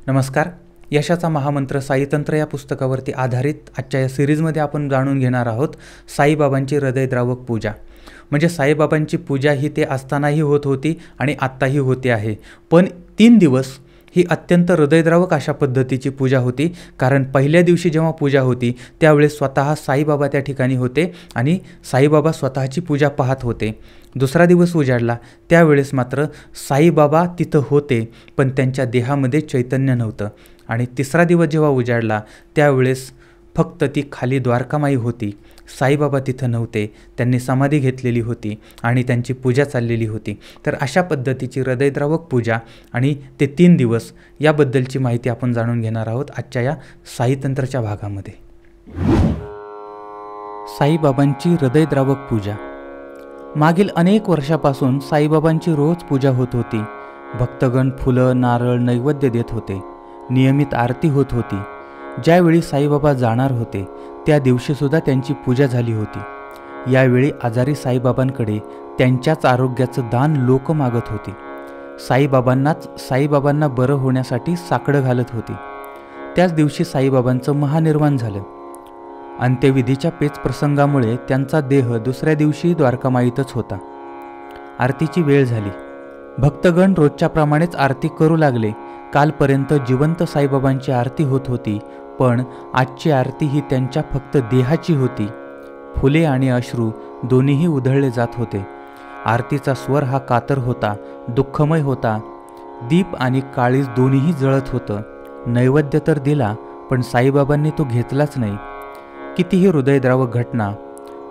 नमस्कार. यशाचा महामंत्र साईतंत्र या पुस्तकावरती आधारित आजच्या या सिरीजमध्ये आपण जाणून घेणार आहोत साईबाबांची हृदयद्रावक पूजा. म्हणजे साईबाबांची पूजा ही ते असतानाही होत होती आणि आत्ताही होते आहे. पण 3 दिवस ही अत्यंत हृदयद्रावक अशा पद्धतीची पूजा होती. कारण पहिल्या दिवशी जेव्हा पूजा होती त्यावेळेस स्वतः साईबाबा त्या ठिकाणी होते आणि साईबाबा स्वतःची पूजा पाहत होते. दुसरा दिवस उजाडला त्यावेळेस मात्र साईबाबा तिथं होते पण त्यांच्या देहामध्ये चैतन्य नव्हतं. आणि तिसरा दिवस जेव्हा उजाडला त्यावेळेस फक्त ती खाली द्वारकामाई होती. साईबाबा तिथं नव्हते, त्यांनी समाधी घेतलेली होती आणि त्यांची पूजा चाललेली होती. तर अशा पद्धतीची हृदयद्रावक पूजा आणि ते 3 दिवस याबद्दलची माहिती आपण जाणून घेणार आहोत आजच्या या साईतंत्रच्या भागामध्ये. साईबाबांची हृदयद्रावक पूजा. मागील अनेक वर्षापासून साईबाबांची रोज पूजा होत होती. भक्तगण फुलं, नारळ, नैवेद्य देत होते. नियमित आरती होत होती. ज्यावेळी साईबाबा जाणार होते त्या दिवशीसुद्धा त्यांची पूजा झाली होती. यावेळी आजारी साईबाबांकडे त्यांच्याच आरोग्याचं दान लोक मागत होती. साईबाबांना बरं होण्यासाठी साकडं घालत होती. त्याच दिवशी साईबाबांचं महानिर्वाण झालं. अंत्यविधीच्या पेच प्रसंगामुळे त्यांचा देह दुसऱ्या दिवशी द्वारकामाईतच होता. आरतीची वेळ झाली. भक्तगण रोजच्याप्रमाणेच आरती करू लागले. कालपर्यंत जिवंत साईबाबांची आरती होत होती पण आजची आरती ही त्यांच्या फक्त देहाची होती. फुले आणि अश्रू दोन्हीही उधळले जात होते. आरतीचा स्वर हा कातर होता, दुःखमय होता. दीप आणि काळीज दोन्हीही जळत होतं. नैवेद्य तर दिला पण साईबाबांनी तो घेतलाच नाही. कितीही हृदयद्रावक घटना.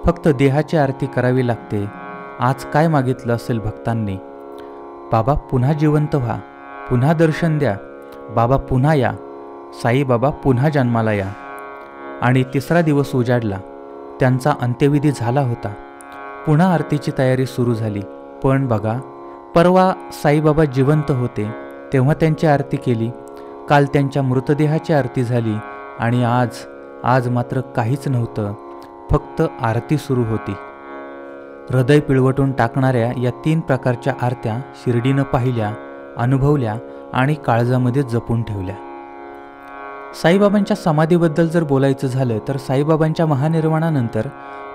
फक्त देहाची आरती करावी लागते. आज काय मागितलं असेल भक्तांनी? बाबा पुन्हा जिवंत व्हा, पुन्हा दर्शन द्या, बाबा पुन्हा या, साईबाबा पुन्हा जन्माला या. आणि तिसरा दिवस उजाडला. त्यांचा अंत्यविधी झाला होता. पुन्हा आरतीची तयारी सुरू झाली. पण बघा, परवा साईबाबा जिवंत होते तेव्हा त्यांची आरती केली. काल त्यांच्या मृतदेहाची आरती झाली आणि आज मात्र काहीच नव्हतं. फक्त आरती सुरू होती. हृदय पिळवटून टाकणाऱ्या या 3 प्रकारच्या आरत्या शिर्डीनं पाहिल्या, अनुभवल्या आणि काळजामध्ये जपून ठेवल्या. साईबाबांच्या समाधीबद्दल जर बोलायचं झालं तर साईबाबांच्या महानिर्वाणानंतर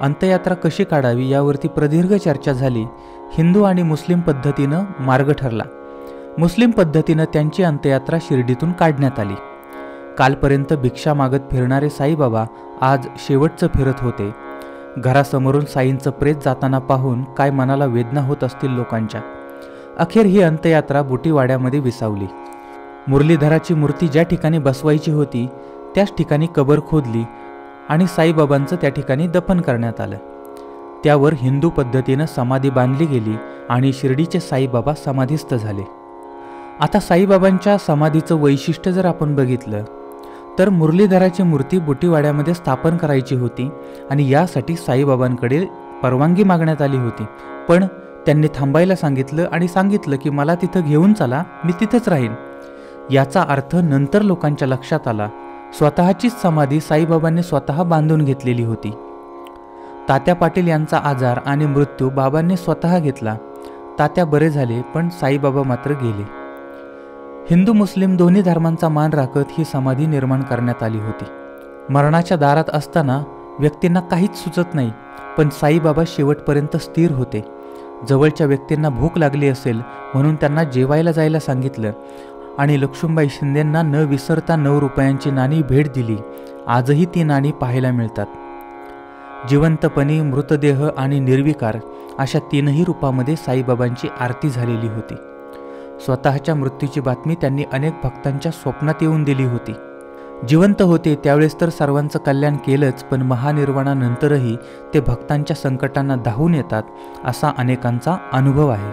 अंत्ययात्रा कशी काढावी यावरती प्रदीर्घ चर्चा झाली. हिंदू आणि मुस्लिम पद्धतीनं मार्ग ठरला. मुस्लिम पद्धतीनं त्यांची अंत्ययात्रा शिर्डीतून काढण्यात आली. कालपर्यंत भिक्षा मागत फिरणारे साईबाबा आज शेवटचं फिरत होते. घरासमोरून साईंचं प्रेत जाताना पाहून काय मनाला वेदना होत असतील लोकांच्या. अखेर ही अंत्ययात्रा बुटीवाड्यामध्ये विसावली. मुरलीधराची मूर्ती ज्या ठिकाणी बसवायची होती त्याच ठिकाणी कबर खोदली आणि साईबाबांचं त्या ठिकाणी दफन करण्यात आलं. त्यावर हिंदू पद्धतीनं समाधी बांधली गेली आणि शिर्डीचे साईबाबा समाधीस्थ झाले. आता साईबाबांच्या समाधीचं वैशिष्ट्य जर आपण बघितलं तर मुरलीधराची मूर्ती बुटीवाड्यामध्ये स्थापन करायची होती आणि यासाठी साईबाबांकडे परवानगी मागण्यात आली होती. पण त्यांनी थांबायला सांगितलं आणि सांगितलं की मला तिथं घेऊन चला, मी तिथंच राहीन. याचा अर्थ नंतर लोकांच्या लक्षात आला, स्वतःचीच समाधी साईबाबांनी स्वतः बांधून घेतलेली होती. तात्या पाटील यांचा आजार आणि मृत्यू बाबांनी स्वतः घेतला. तात्या बरे झाले पण साईबाबा मात्र गेले. हिंदू मुस्लिम दोन्ही धर्मांचा मान राखत ही समाधी निर्माण करण्यात आली होती. मरणाच्या दारात असताना व्यक्तींना काहीच सुचत नाही पण साईबाबा शेवटपर्यंत स्थिर होते. जवळच्या व्यक्तींना भूक लागली असेल म्हणून त्यांना जेवायला जायला सांगितलं आणि लक्ष्मीबाई शिंदेंना न विसरता 9 रुपयांची नाणी भेट दिली. आजही ती नाणी पाहायला मिळतात. जिवंतपणी, मृतदेह आणि निर्विकार अशा 3ही रूपामध्ये साईबाबांची आरती झालेली होती. स्वतःच्या मृत्यूची बातमी त्यांनी अनेक भक्तांच्या स्वप्नात येऊन दिली होती. जिवंत होते त्यावेळेस तर सर्वांचं कल्याण केलंच पण महानिर्वाणानंतरही ते भक्तांच्या संकटांना धावून येतात असा अनेकांचा अनुभव आहे.